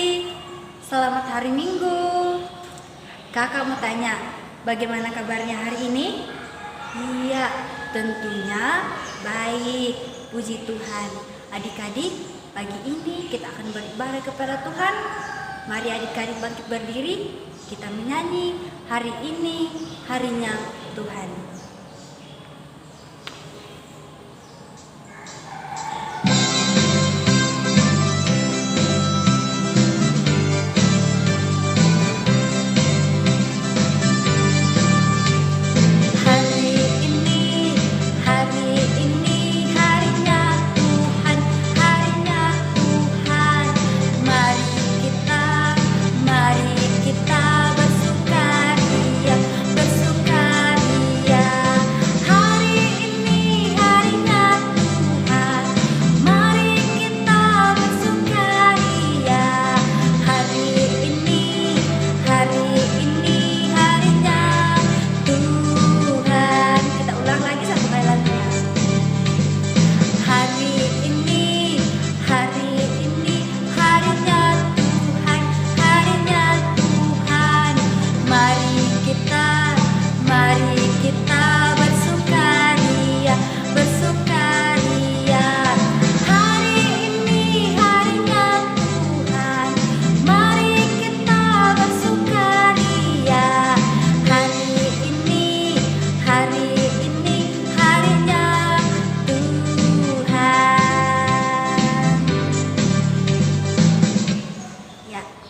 pagi, selamat hari Minggu. Kakak mau tanya, bagaimana kabarnya hari ini? Iya, tentunya baik, puji Tuhan. Adik-adik, pagi ini kita akan beribadah kepada Tuhan. Mari adik-adik bangkit berdiri, kita menyanyi hari ini harinya Tuhan.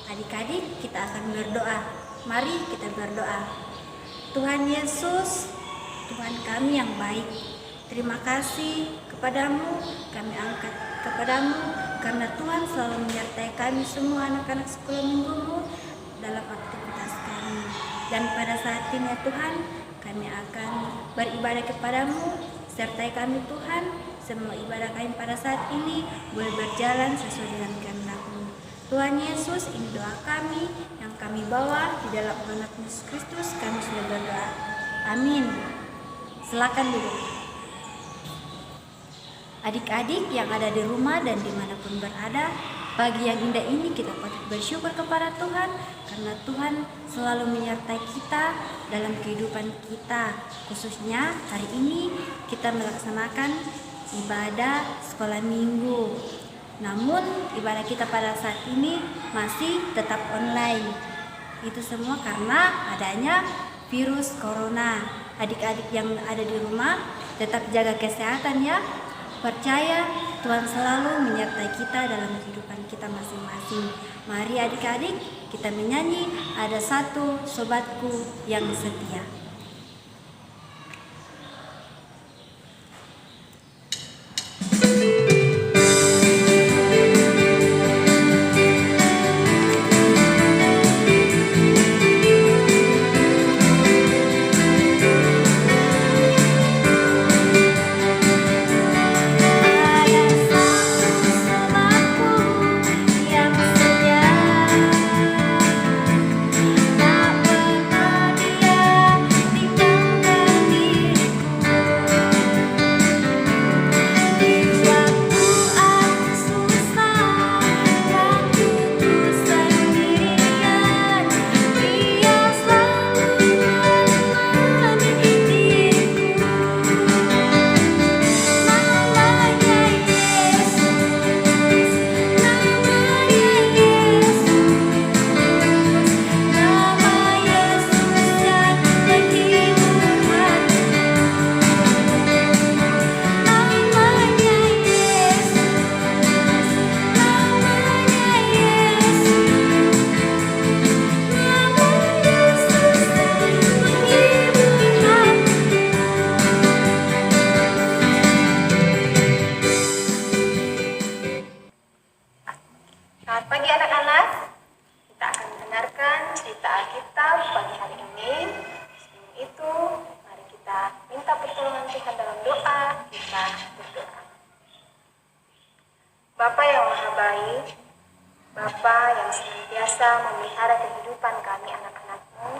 Adik-adik, kita akan berdoa. Mari kita berdoa. Tuhan Yesus, Tuhan kami yang baik, terima kasih kepadamu, kami angkat kepadamu, karena Tuhan selalu menyertai kami semua anak-anak sekolah minggumu dalam aktivitas kami. Dan pada saat ini ya Tuhan, kami akan beribadah kepadamu, sertai kami Tuhan, semua ibadah kami pada saat ini boleh berjalan sesuai dengan kehendak-Mu. Tuhan Yesus, ini doa kami yang kami bawa di dalam nama Yesus Kristus, kami sudah berdoa. Amin. Silakan duduk. Adik-adik yang ada di rumah dan dimanapun berada, pagi yang indah ini kita patut bersyukur kepada Tuhan, karena Tuhan selalu menyertai kita dalam kehidupan kita. Khususnya hari ini kita melaksanakan ibadah sekolah minggu. Namun ibadah kita pada saat ini masih tetap online. Itu semua karena adanya virus corona. Adik-adik yang ada di rumah tetap jaga kesehatan ya. Percaya Tuhan selalu menyertai kita dalam kehidupan kita masing-masing. Mari adik-adik kita menyanyi Ada Satu Sobatku Yang Setia. Selamat pagi anak-anak, kita akan mendengarkan cerita Alkitab pagi hari ini. Sebelum itu, mari kita minta pertolongan Tuhan dalam doa, kita berdoa. Bapa yang Maha Baik, Bapa yang senantiasa memelihara kehidupan kami anak-anak-Mu,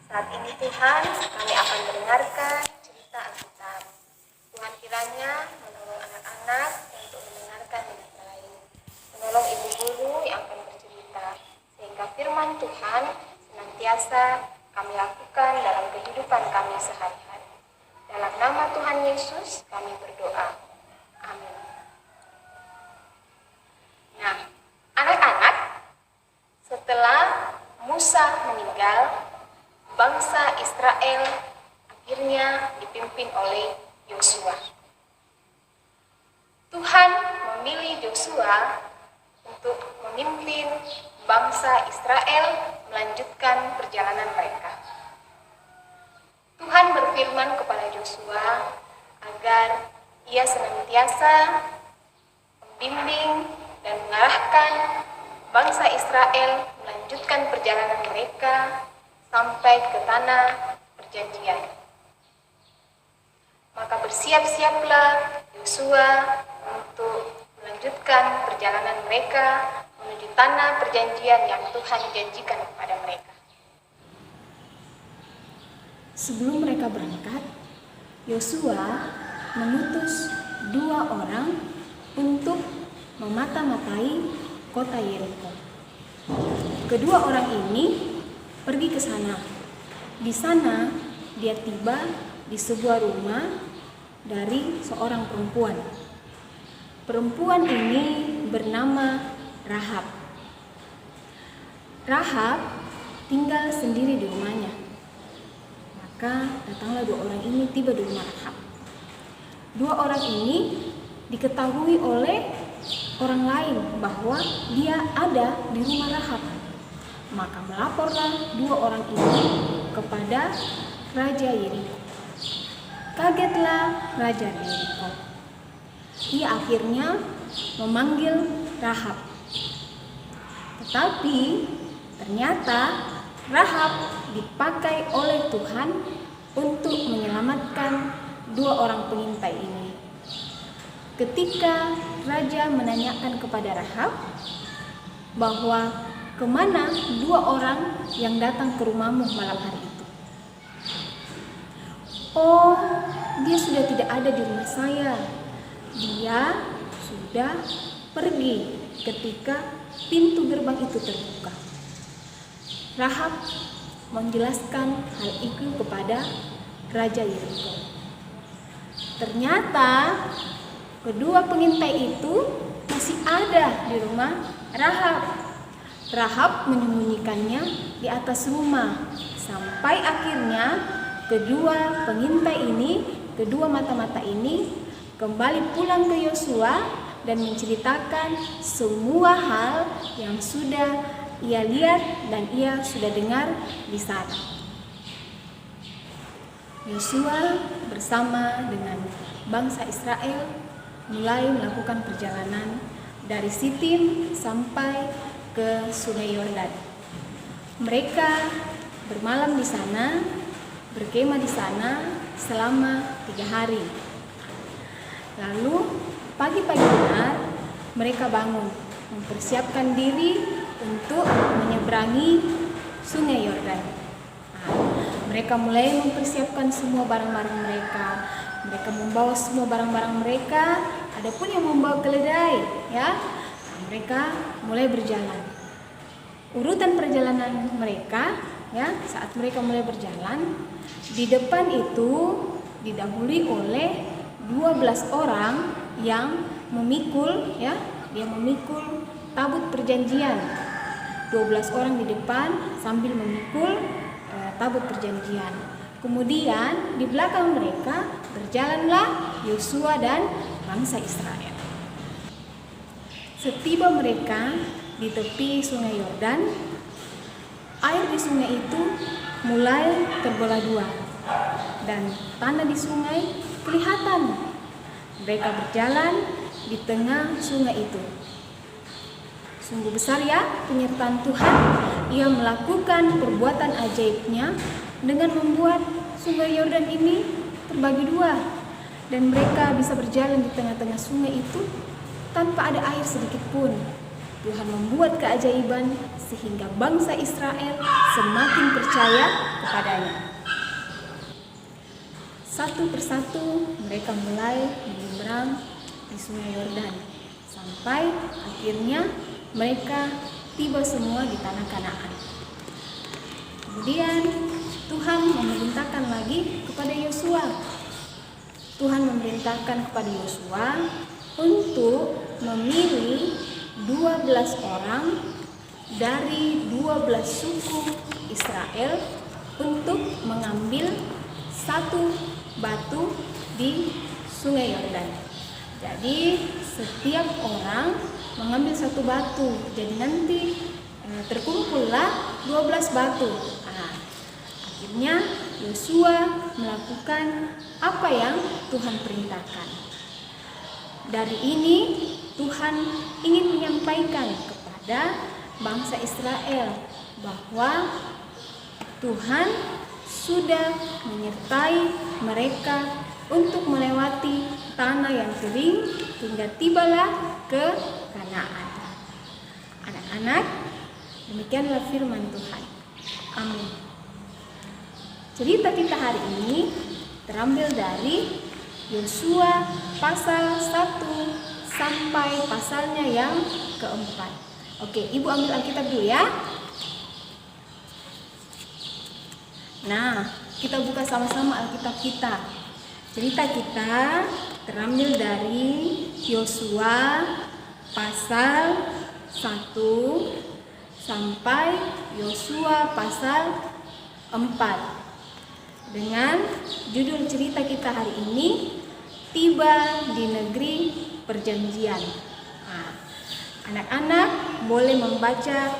saat ini Tuhan, kami akan mendengarkan cerita Alkitab. Tuhan kiranya menolong anak-anak untuk mendengarkan dengan baik. Menolong ibu guru yang akan bercerita. firman Tuhan senantiasa kami lakukan dalam kehidupan kami sehari-hari. Dalam nama Tuhan Yesus kami berdoa. Amin. Nah, anak-anak, setelah Musa meninggal, bangsa Israel akhirnya dipimpin oleh Yosua. Tuhan memilih Yosua untuk memimpin bangsa Israel melanjutkan perjalanan mereka. Tuhan berfirman kepada Yosua agar ia senantiasa membimbing dan mengarahkan bangsa Israel melanjutkan perjalanan mereka sampai ke tanah perjanjian. Maka bersiap-siaplah Yosua untuk melanjutkan perjalanan mereka menuju tanah perjanjian yang Tuhan janjikan kepada mereka. Sebelum mereka berangkat, Yosua mengutus 2 orang untuk memata-matai kota Yeriko. Kedua orang ini pergi ke sana. Di sana dia tiba di sebuah rumah dari seorang perempuan. Perempuan ini bernama Rahab. Rahab tinggal sendiri di rumahnya. Maka datanglah 2 orang ini tiba di rumah Rahab. 2 orang ini diketahui oleh orang lain bahwa dia ada di rumah Rahab. Maka melaporlah 2 orang ini kepada Raja Yeriko. Kagetlah Raja Yeriko. Ia akhirnya memanggil Rahab. Tetapi ternyata Rahab dipakai oleh Tuhan untuk menyelamatkan 2 orang pengintai ini. Ketika Raja menanyakan kepada Rahab bahwa kemana 2 orang yang datang ke rumahmu malam hari itu? Oh, dia sudah tidak ada di rumah saya. Dia sudah pergi ketika pintu gerbang itu terbuka. Rahab menjelaskan hal itu kepada Raja Yeriko. Ternyata kedua pengintai itu masih ada di rumah Rahab. Rahab menyembunyikannya di atas rumah sampai akhirnya kedua pengintai ini, kedua mata-mata ini kembali pulang ke Yosua dan menceritakan semua hal yang sudah ia lihat dan ia sudah dengar di sana. Yosua bersama dengan bangsa Israel mulai melakukan perjalanan dari Sitim sampai ke Sungai Yordan. Mereka bermalam di sana, berkemah di sana selama 3 hari. Lalu pagi-pagi benar mereka bangun, mempersiapkan diri untuk menyeberangi Sungai Yordan. Mereka mulai mempersiapkan semua barang-barang mereka. Mereka membawa semua barang-barang mereka. Adapun yang membawa keledai, ya, mereka mulai berjalan. Urutan perjalanan mereka, ya, saat mereka mulai berjalan, di depan itu didahului oleh 12 orang yang memikul, ya, dia memikul tabut perjanjian. 12 orang di depan sambil memikul tabut perjanjian. Kemudian di belakang mereka berjalanlah Yosua dan bangsa Israel. Setiba mereka di tepi Sungai Yordan, air di sungai itu mulai terbelah 2 dan tanah di sungai kelihatan. Mereka berjalan di tengah sungai itu. Sungguh besar ya penyertaan Tuhan. Ia melakukan perbuatan ajaibnya dengan membuat Sungai Yordan ini terbagi 2 dan mereka bisa berjalan di tengah-tengah sungai itu tanpa ada air sedikit pun. Tuhan membuat keajaiban sehingga bangsa Israel semakin percaya kepadanya. Satu persatu mereka mulai menyeberang di Sungai Yordan sampai akhirnya mereka tiba semua di tanah Kanaan. Kemudian Tuhan memerintahkan lagi kepada Yosua. Tuhan memerintahkan kepada Yosua untuk memilih 12 orang dari 12 suku Israel untuk mengambil satu batu di Sungai Yordan. Jadi setiap orang mengambil satu batu. Jadi nanti terkumpullah 12 batu. Akhirnya Yosua melakukan apa yang Tuhan perintahkan. Dari ini Tuhan ingin menyampaikan kepada bangsa Israel bahwa Tuhan sudah menyertai mereka untuk melewati tanah yang kering hingga tibalah ke Kanaan. Anak-anak, demikianlah firman Tuhan. Amin. Cerita kita hari ini terambil dari Yosua pasal 1 sampai pasalnya yang keempat. Oke, Ibu ambil Alkitab dulu ya. Nah, kita buka sama-sama Alkitab kita. Cerita kita terambil dari Yosua pasal 1 sampai Yosua pasal 4. Dengan judul cerita kita hari ini, Tiba di Negeri Perjanjian. Anak-anak boleh membaca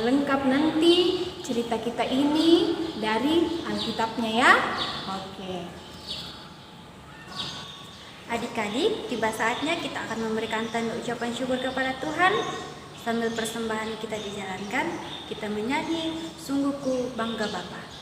lengkap nanti cerita kita ini dari Alkitabnya ya. Oke. Adik-adik, tiba saatnya kita akan memberikan tanda ucapan syukur kepada Tuhan. Sambil persembahan kita dijalankan, kita menyanyi Sungguh Ku Bangga Bapa.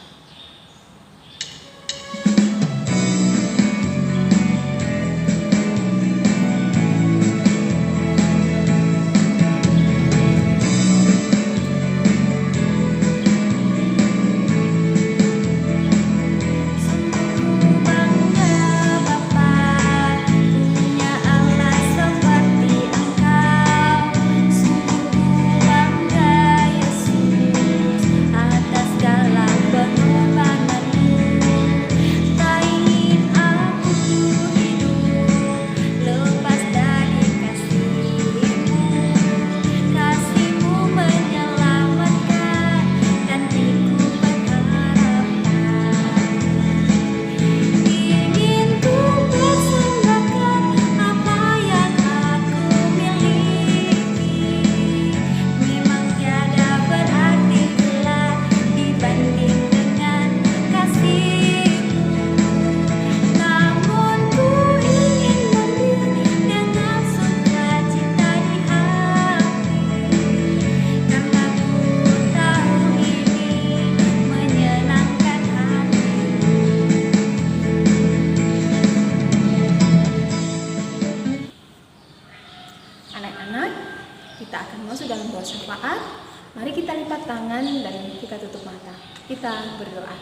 Mari kita lipat tangan dan kita tutup mata. Kita berdoa.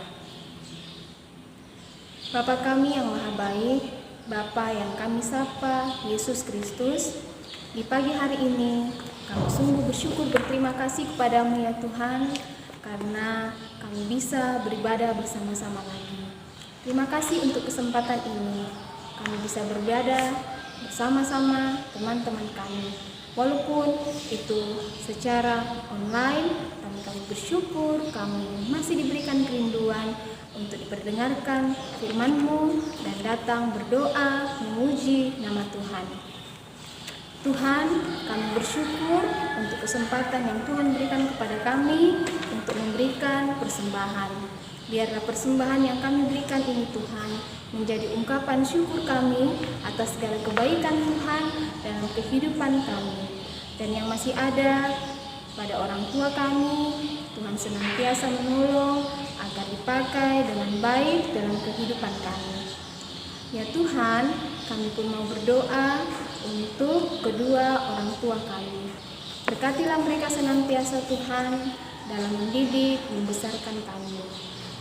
Bapa kami yang maha baik, Bapa yang kami sapa, Yesus Kristus, di pagi hari ini kami sungguh bersyukur berterima kasih kepadamu ya Tuhan, karena kami bisa beribadah bersama-sama lagi. Terima kasih untuk kesempatan ini, kami bisa beribadah bersama-sama teman-teman kami. Walaupun itu secara online, kami bersyukur kami masih diberikan kerinduan untuk diperdengarkan firman-Mu dan datang berdoa memuji nama Tuhan. Tuhan, kami bersyukur untuk kesempatan yang Tuhan berikan kepada kami untuk memberikan persembahan. Biarlah persembahan yang kami berikan ini Tuhan menjadi ungkapan syukur kami atas segala kebaikan Tuhan dalam kehidupan kami. Dan yang masih ada pada orang tua kami, Tuhan senantiasa menolong agar dipakai dengan baik dalam kehidupan kami. Ya Tuhan, kami pun mau berdoa untuk kedua orang tua kami. Berkatilah mereka senantiasa Tuhan dalam mendidik, membesarkan kami.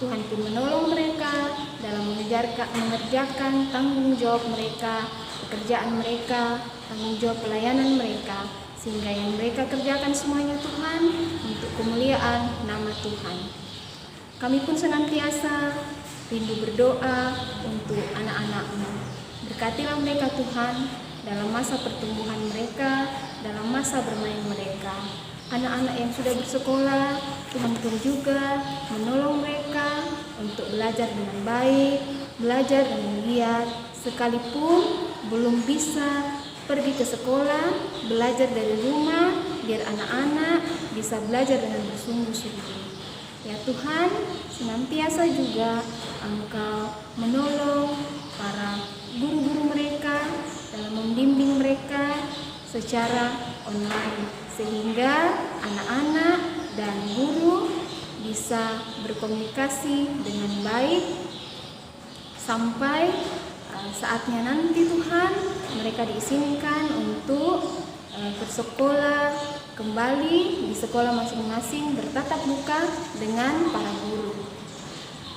Tuhan pun menolong mereka dalam mengerjakan tanggung jawab mereka, pekerjaan mereka, tanggung jawab pelayanan mereka, sehingga yang mereka kerjakan semuanya Tuhan untuk kemuliaan nama Tuhan. Kami pun senantiasa rindu berdoa untuk anak-anak-Mu. Berkatilah mereka Tuhan dalam masa pertumbuhan mereka, dalam masa bermain mereka. Anak-anak yang sudah bersekolah, Tuhan pun juga menolong mereka untuk belajar dengan baik, belajar dengan giat, sekalipun belum bisa pergi ke sekolah, belajar dari rumah, biar anak-anak bisa belajar dengan bersungguh-sungguh. Ya Tuhan, senantiasa juga Engkau menolong para guru-guru mereka dalam membimbing mereka secara online, sehingga anak-anak dan guru bisa berkomunikasi dengan baik sampai saatnya nanti Tuhan mereka diizinkan untuk bersekolah kembali di sekolah masing-masing bertatap muka dengan para guru.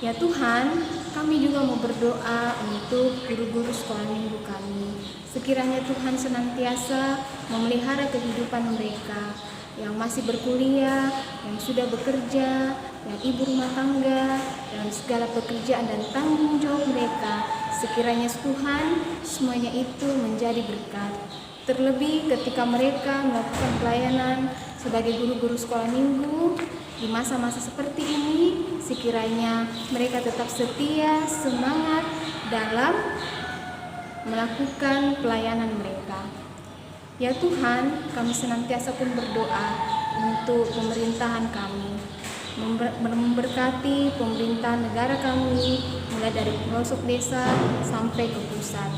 Ya Tuhan, kami juga mau berdoa untuk guru-guru sekolah minggu kami. Sekiranya Tuhan senantiasa memelihara kehidupan mereka yang masih berkuliah, yang sudah bekerja, yang ibu rumah tangga, dalam segala pekerjaan dan tanggung jawab mereka. Sekiranya Tuhan semuanya itu menjadi berkat. Terlebih ketika mereka melakukan pelayanan sebagai guru-guru sekolah minggu di masa-masa seperti ini, sekiranya mereka tetap setia, semangat dalam melakukan pelayanan mereka. Ya Tuhan, kami senantiasa pun berdoa untuk pemerintahan kami, memberkati pemerintahan negara kami, mulai dari pelosok desa sampai ke pusat.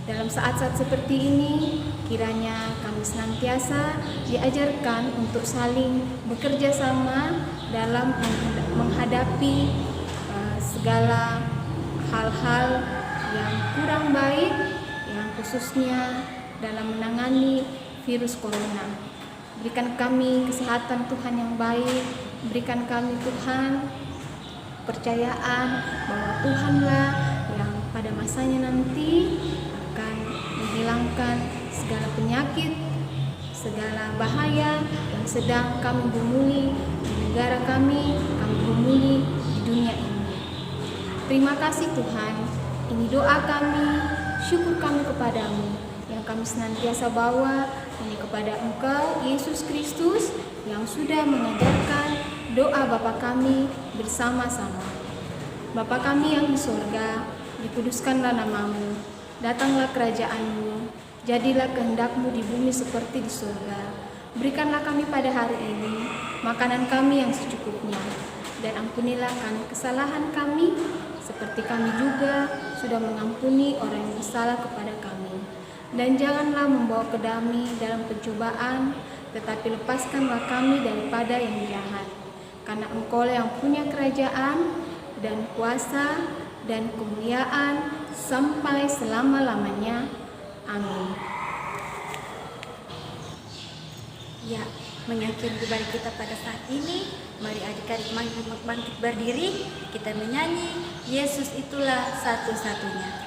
Dalam saat-saat seperti ini, kiranya kami senantiasa diajarkan untuk saling bekerja sama dalam menghadapi segala hal-hal yang kurang baik, yang khususnya dalam menangani virus corona. Berikan kami kesehatan Tuhan yang baik, berikan kami Tuhan kepercayaan bahwa Tuhanlah yang pada masanya nanti akan menghilangkan segala penyakit, segala bahaya yang sedang kami gumuli di negara kami gumuli di dunia ini. Terima kasih Tuhan, ini doa kami, syukur kami kepadamu yang kami senantiasa bawa ini kepada Engkau, Yesus Kristus, yang sudah mengajarkan doa Bapa kami bersama-sama. Bapa kami yang di surga, dikuduskanlah namamu, datanglah kerajaan-Mu, jadilah kehendak-Mu di bumi seperti di surga. Berikanlah kami pada hari ini makanan kami yang secukupnya, dan ampunilah kami kesalahan kami, seperti kami juga sudah mengampuni orang yang bersalah kepada kami. Dan janganlah membawa kami dalam pencobaan, tetapi lepaskanlah kami daripada yang jahat. Karena Engkau yang punya kerajaan dan kuasa dan kemuliaan sampai selama-lamanya. Amin. Ya, mengakhiri ibadah kita pada saat ini, mari adik-adik bangkit berdiri, kita menyanyi Yesus itulah satu-satunya.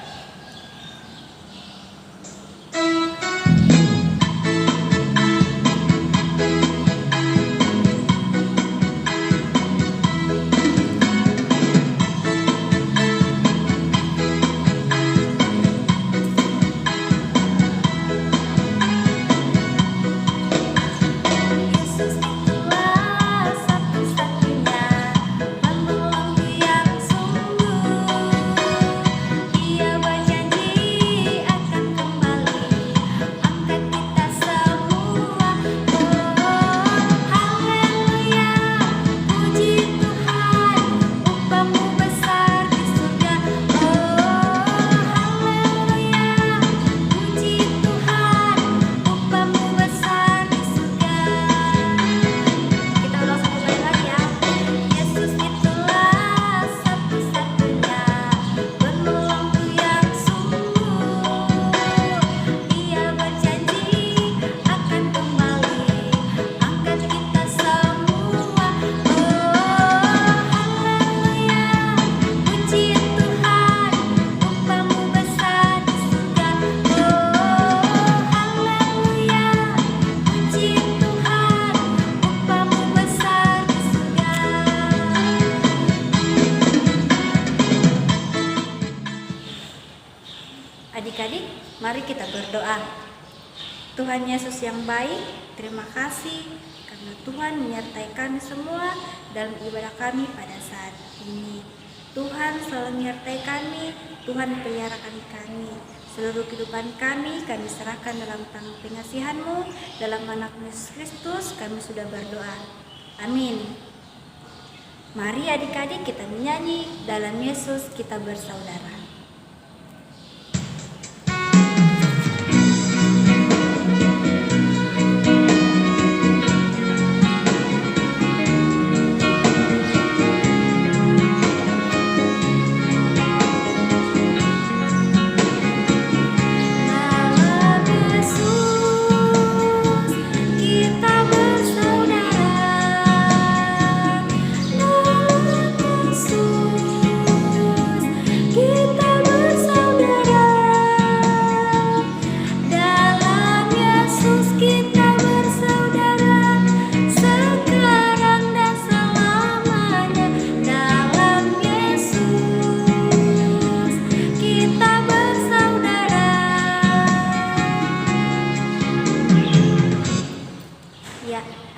Ia berdoa. Tuhan Yesus yang baik, terima kasih karena Tuhan menyertai kami semua dalam ibadah kami pada saat ini. Tuhan selalu menyertai kami, Tuhan peliharakan kami. Seluruh kehidupan kami serahkan dalam tangan pengasihan-Mu. Dalam anak Yesus Kristus kami sudah berdoa. Amin. Mari adik-adik kita menyanyi dalam Yesus kita bersaudara.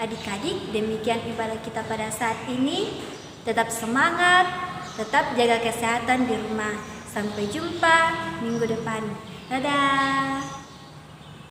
Adik-adik, demikian ibadah kita pada saat ini. Tetap semangat, tetap jaga kesehatan di rumah. Sampai jumpa minggu depan. Dadah.